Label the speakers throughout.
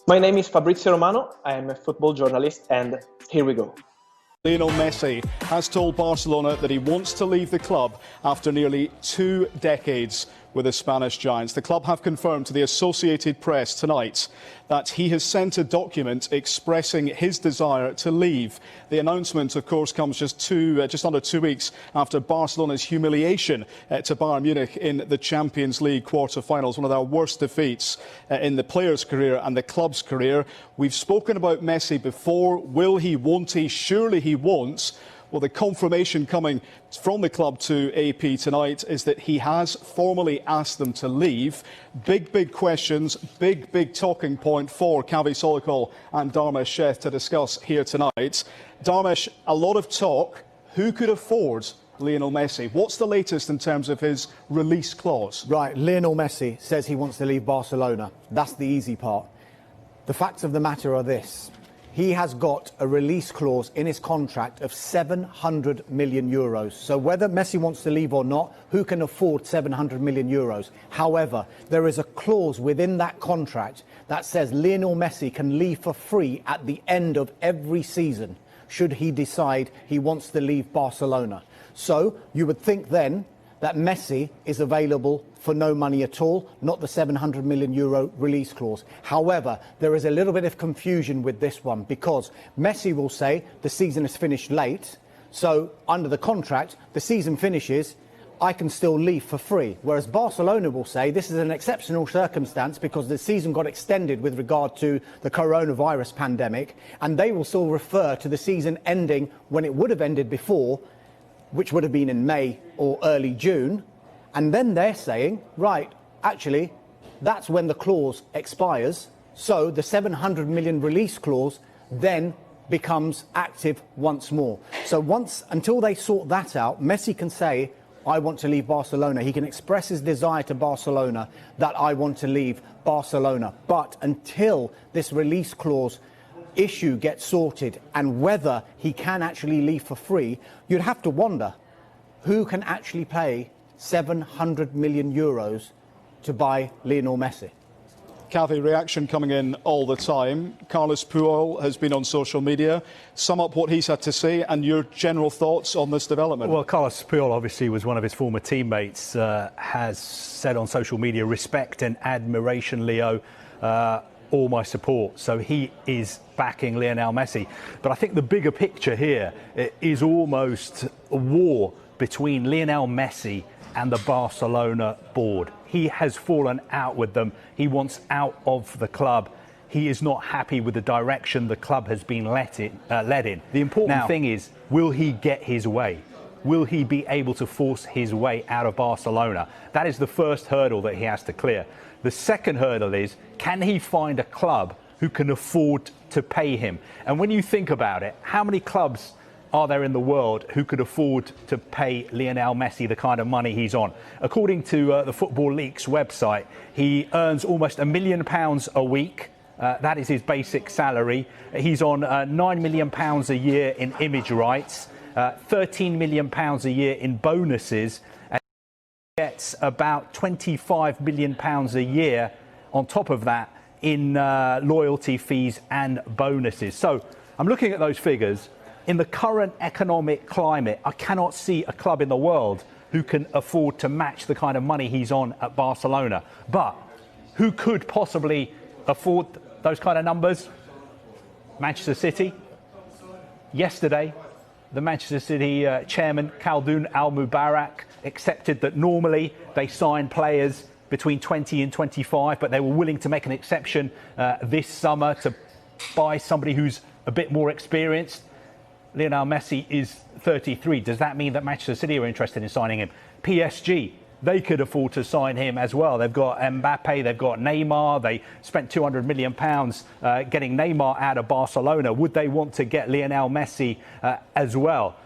Speaker 1: My name is Fabrizio Romano. I am a football journalist, and here we go.
Speaker 2: Lionel Messi has told Barcelona that he wants to leave the club after nearly 2 decades with the Spanish Giants. The club have confirmed to the Associated Press tonight that he has sent a document expressing his desire to leave. The announcement, of course, comes just under 2 weeks after Barcelona's humiliation to Bayern Munich in the Champions League quarter-finals, one of their worst defeats in the player's career and the club's career. We've spoken about Messi before. Will he, won't he? Surely he won't. Well, the confirmation coming from the club to AP tonight is that he has formally asked them to leave. Big questions, big talking point for Kavi Solikol and Dharmesh Sheth to discuss here tonight. Dharmesh, a lot of talk. Who could afford Lionel Messi? What's the latest in terms of his release clause?
Speaker 3: Right, Lionel Messi says he wants to leave Barcelona. That's the easy part. The facts of the matter are this. He has got a release clause in his contract of 700 million euros. So whether Messi wants to leave or not, who can afford 700 million euros? However, there is a clause within that contract that says Lionel Messi can leave for free at the end of every season, should he decide he wants to leave Barcelona. So you would think then that Messi is available for no money at all, not the 700 million euro release clause. However, there is a little bit of confusion with this one because Messi will say the season is finished late, so under the contract, the season finishes, I can still leave for free. Whereas Barcelona will say this is an exceptional circumstance because the season got extended with regard to the coronavirus pandemic, and they will still refer to the season ending when it would have ended before, which would have been in May or early June. And then they're saying, right, actually, that's when the clause expires. So the 700 million release clause then becomes active once more. So until they sort that out, Messi can say, I want to leave Barcelona. He can express his desire to Barcelona that I want to leave Barcelona. But until this release clause issue gets sorted and whether he can actually leave for free, you'd have to wonder who can actually pay 700 million euros to buy Lionel Messi.
Speaker 2: Kathy, reaction coming in all the time. Carlos Puyol has been on social media. Sum up what he's had to say and your general thoughts on this development.
Speaker 4: Well, Carlos Puyol obviously was one of his former teammates, has said on social media, respect and admiration, Leo, all my support. So he is backing Lionel Messi. But I think the bigger picture here is almost a war between Lionel Messi and the Barcelona board. He has fallen out with them. He wants out of the club. He is not happy with the direction the club has been led in. The important thing is, will he get his way? Will he be able to force his way out of Barcelona? That is the first hurdle that he has to clear. The second hurdle is, can he find a club who can afford to pay him? And when you think about it, how many clubs are there in the world who could afford to pay Lionel Messi the kind of money he's on? According to the Football Leaks website, he earns almost £1 million a week. That is his basic salary. He's on £9 million a year in image rights, £13 million a year in bonuses, and he gets about £25 million a year on top of that in loyalty fees and bonuses. So I'm looking at those figures. In the current economic climate, I cannot see a club in the world who can afford to match the kind of money he's on at Barcelona. But who could possibly afford those kind of numbers? Manchester City. Yesterday, the Manchester City chairman, Khaldoon Al-Mubarak, accepted that normally they sign players between 20 and 25, but they were willing to make an exception this summer to buy somebody who's a bit more experienced. Lionel Messi is 33. Does that mean that Manchester City are interested in signing him? PSG, they could afford to sign him as well. They've got Mbappe, they've got Neymar. They spent £200 million getting Neymar out of Barcelona. Would they want to get Lionel Messi as well?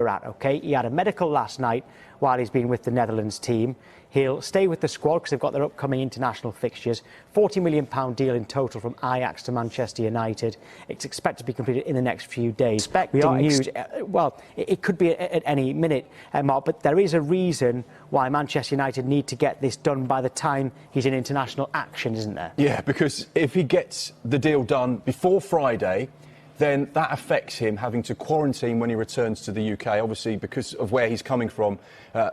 Speaker 5: Okay, he had a medical last night while he's been with the Netherlands team. He'll stay with the squad because they've got their upcoming international fixtures. £40 million deal in total from Ajax to Manchester United. It's expected to be completed in the next few days. It could be at any minute, Mark, but there is a reason why Manchester United need to get this done by the time he's in international action, isn't there?
Speaker 6: Yeah, because if he gets the deal done before Friday, then that affects him having to quarantine when he returns to the UK. Obviously, because of where he's coming from,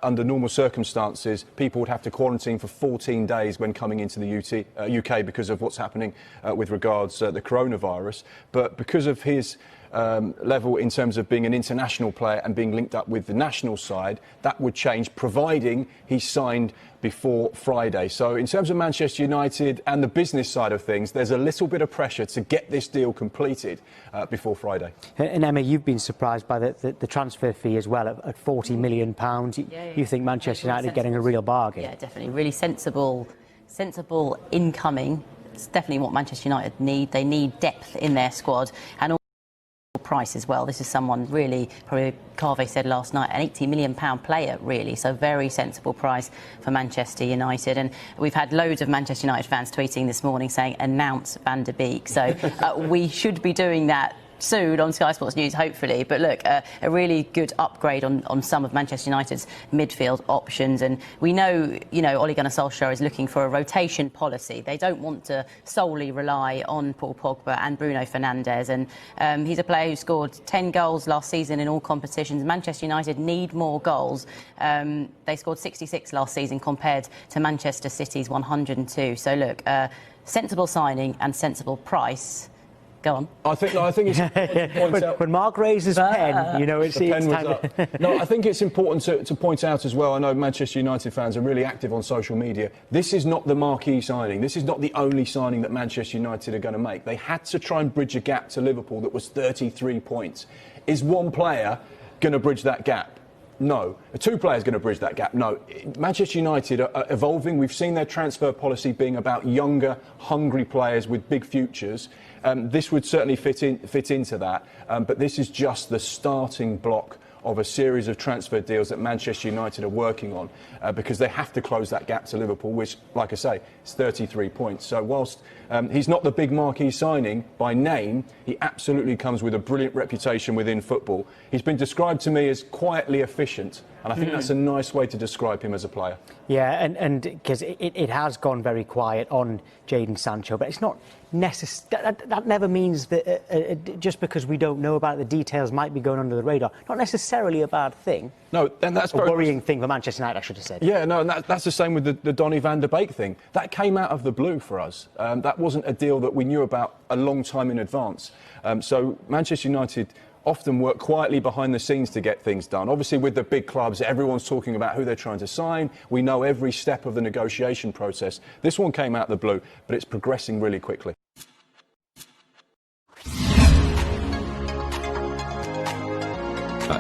Speaker 6: under normal circumstances, people would have to quarantine for 14 days when coming into the UK because of what's happening with regards to the coronavirus. But because of his level in terms of being an international player and being linked up with the national side, that would change, providing he's signed before Friday. So in terms of Manchester United and the business side of things, there's a little bit of pressure to get this deal completed before Friday.
Speaker 5: And Emma, you've been surprised by the transfer fee as well at £40 million. You think Manchester United are getting a real bargain?
Speaker 7: Yeah, definitely. Really sensible incoming. It's definitely what Manchester United need. They need depth in their squad and price as well. This is someone really, probably Carvey said last night, an £80 million player really, so very sensible price for Manchester United. And we've had loads of Manchester United fans tweeting this morning saying announce Van der Beek, so we should be doing that soon on Sky Sports News, hopefully. But look, a really good upgrade on some of Manchester United's midfield options. And we know, Ole Gunnar Solskjaer is looking for a rotation policy. They don't want to solely rely on Paul Pogba and Bruno Fernandes. And he's a player who scored 10 goals last season in all competitions. Manchester United need more goals. They scored 66 last season compared to Manchester City's 102. So look, sensible signing and sensible price. Go on.
Speaker 6: I think it's important to point out.
Speaker 5: When Mark raises pen, it's time.
Speaker 6: No, I think it's important to point out as well. I know Manchester United fans are really active on social media. This is not the marquee signing. This is not the only signing that Manchester United are going to make. They had to try and bridge a gap to Liverpool that was 33 points. Is one player going to bridge that gap? No. Two players going to bridge that gap? No. Manchester United are evolving. We've seen their transfer policy being about younger, hungry players with big futures. This would certainly fit into that. But this is just the starting block of a series of transfer deals that Manchester United are working on because they have to close that gap to Liverpool, which, like I say, is 33 points. So whilst he's not the big marquee signing by name, he absolutely comes with a brilliant reputation within football. He's been described to me as quietly efficient, and I think that's a nice way to describe him as a player.
Speaker 5: Yeah, and because it has gone very quiet on Jadon Sancho, but it's not necessary. That never means that just because we don't know about it, the details might be going under the radar. Not necessarily a bad thing.
Speaker 6: No, and that's
Speaker 5: a worrying thing for Manchester United, I should have said.
Speaker 6: Yeah, no, and that's the same with the Donny van der Beek thing. That came out of the blue for us. That wasn't a deal that we knew about a long time in advance. So Manchester United often work quietly behind the scenes to get things done. Obviously, with the big clubs, everyone's talking about who they're trying to sign. We know every step of the negotiation process. This one came out of the blue, but it's progressing really quickly.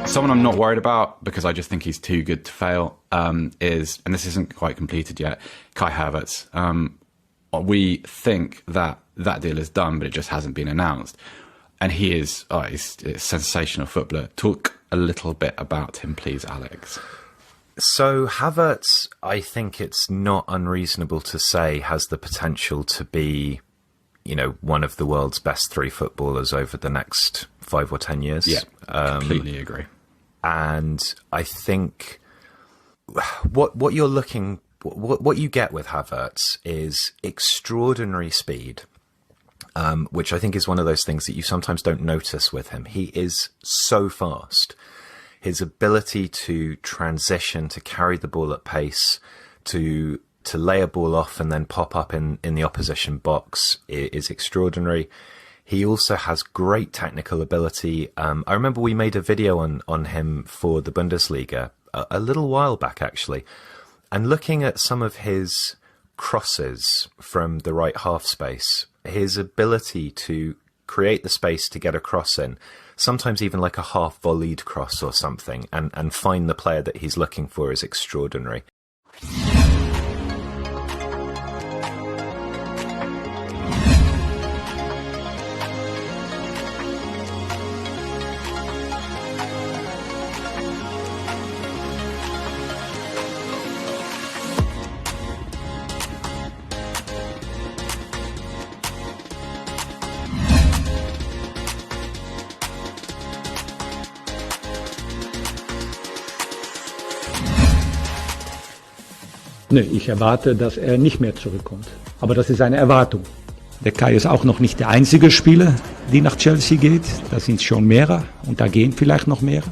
Speaker 8: Someone I'm not worried about, because I just think he's too good to fail, is, and this isn't quite completed yet, Kai Havertz. We think that deal is done, but it just hasn't been announced. And he is he's a sensational footballer. Talk a little bit about him, please, Alex.
Speaker 9: So Havertz, I think it's not unreasonable to say, has the potential to be, one of the world's best three footballers over the next 5 or 10 years.
Speaker 8: Yeah, completely agree.
Speaker 9: And I think what you're looking, what you get with Havertz is extraordinary speed. Which I think is one of those things that you sometimes don't notice with him. He is so fast. His ability to transition, to carry the ball at pace, to lay a ball off and then pop up in the opposition box is extraordinary. He also has great technical ability. I remember we made a video on him for the Bundesliga a little while back, actually. And looking at some of his crosses from the right half space, his ability to create the space to get a cross in, sometimes even like a half volleyed cross or something, and find the player that he's looking for is extraordinary.
Speaker 10: Nee, ich erwarte, dass nicht mehr zurückkommt. Aber das ist eine Erwartung. Der Kai ist auch noch nicht der einzige Spieler, die nach Chelsea geht. Das sind schon mehrere und da gehen vielleicht noch mehrere.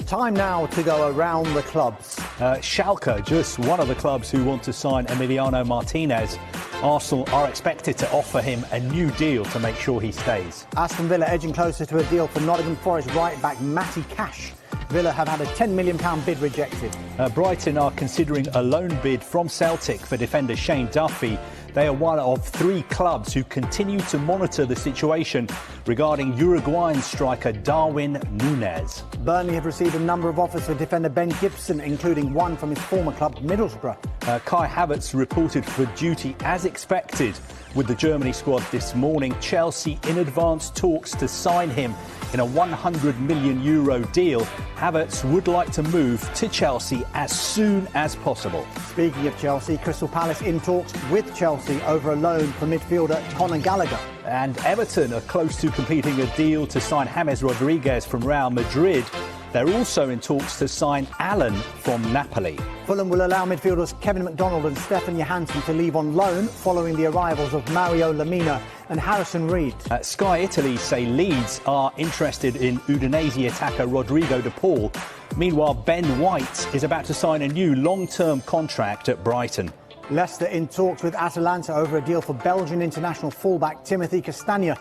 Speaker 3: Time now to go around the clubs.
Speaker 4: Schalke, just one of the clubs who want to sign Emiliano Martinez. Arsenal are expected to offer him a new deal to make sure he stays.
Speaker 3: Aston Villa edging closer to a deal for Nottingham Forest right-back Matty Cash. Villa have had a £10 million bid rejected.
Speaker 4: Brighton are considering a loan bid from Celtic for defender Shane Duffy. They are one of 3 clubs who continue to monitor the situation regarding Uruguayan striker Darwin Núñez.
Speaker 3: Burnley have received a number of offers for defender Ben Gibson, including one from his former club Middlesbrough.
Speaker 4: Kai Havertz reported for duty as expected with the Germany squad this morning. Chelsea in advanced talks to sign him in a €100 million deal. Havertz would like to move to Chelsea as soon as possible.
Speaker 3: Speaking of Chelsea, Crystal Palace in talks with Chelsea over a loan for midfielder Conor Gallagher.
Speaker 4: And Everton are close to completing a deal to sign James Rodriguez from Real Madrid. They're also in talks to sign Allen from Napoli.
Speaker 3: Fulham will allow midfielders Kevin McDonald and Stefan Johansson to leave on loan following the arrivals of Mario Lemina and Harrison Reed.
Speaker 4: Sky Italy say Leeds are interested in Udinese attacker Rodrigo de Paul. Meanwhile, Ben White is about to sign a new long-term contract at Brighton.
Speaker 3: Leicester in talks with Atalanta over a deal for Belgian international fullback Timothy Castagne.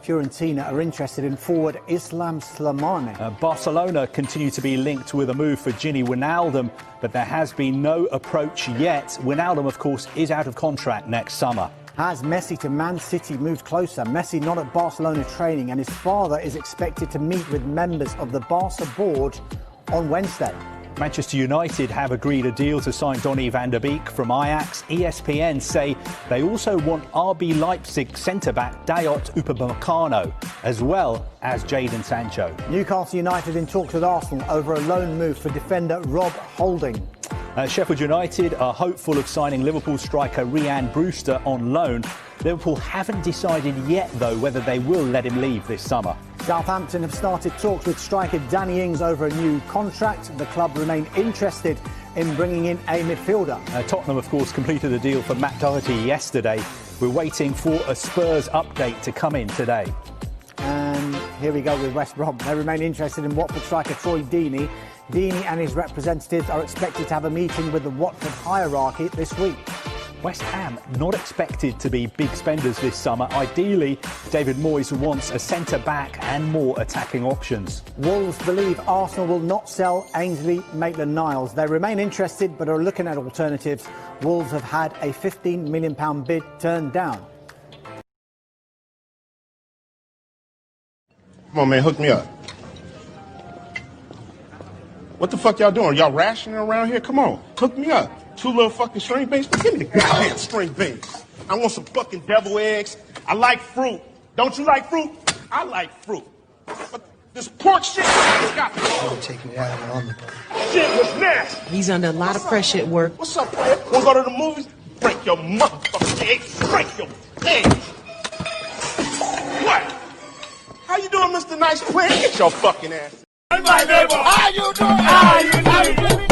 Speaker 3: Fiorentina are interested in forward Islam Slimani.
Speaker 4: Barcelona continue to be linked with a move for Gini Wijnaldum, but there has been no approach yet. Wijnaldum, of course, is out of contract next summer.
Speaker 3: Has Messi to Man City moved closer? Messi not at Barcelona training, and his father is expected to meet with members of the Barca board on Wednesday.
Speaker 4: Manchester United have agreed a deal to sign Donny van der Beek from Ajax. ESPN say they also want RB Leipzig centre-back Dayot Upamecano, as well as Jadon Sancho.
Speaker 3: Newcastle United in talks with Arsenal over a loan move for defender Rob Holding.
Speaker 4: Sheffield United are hopeful of signing Liverpool striker Rhian Brewster on loan. Liverpool haven't decided yet, though, whether they will let him leave this summer.
Speaker 3: Southampton have started talks with striker Danny Ings over a new contract. The club remain interested in bringing in a midfielder.
Speaker 4: Tottenham, of course, completed a deal for Matt Doherty yesterday. We're waiting for a Spurs update to come in today.
Speaker 3: And here we go with West Brom. They remain interested in Watford striker Troy Deeney. Deeney and his representatives are expected to have a meeting with the Watford hierarchy this week.
Speaker 4: West Ham not expected to be big spenders this summer. Ideally, David Moyes wants a centre-back and more attacking options.
Speaker 3: Wolves believe Arsenal will not sell Ainsley Maitland-Niles. They remain interested but are looking at alternatives. Wolves have had a £15 million bid turned down.
Speaker 11: Come on, man, hook me up. What the fuck y'all doing? Y'all rationing around here? Come on, hook me up. 2 little fucking string beans? Give me the goddamn string beans. I want some fucking devil eggs. I like fruit. Don't you like fruit? I like fruit. But this pork shit got me.
Speaker 12: Taking it out on the
Speaker 11: Shit was nasty.
Speaker 12: He's under a lot of pressure at work.
Speaker 11: What's up, man? Wanna go to the movies? Break your motherfucking eggs. Break your eggs. What? How you doing, Mr. Nice Player? Get your fucking ass.
Speaker 13: My neighbor, how you doing? How you doing?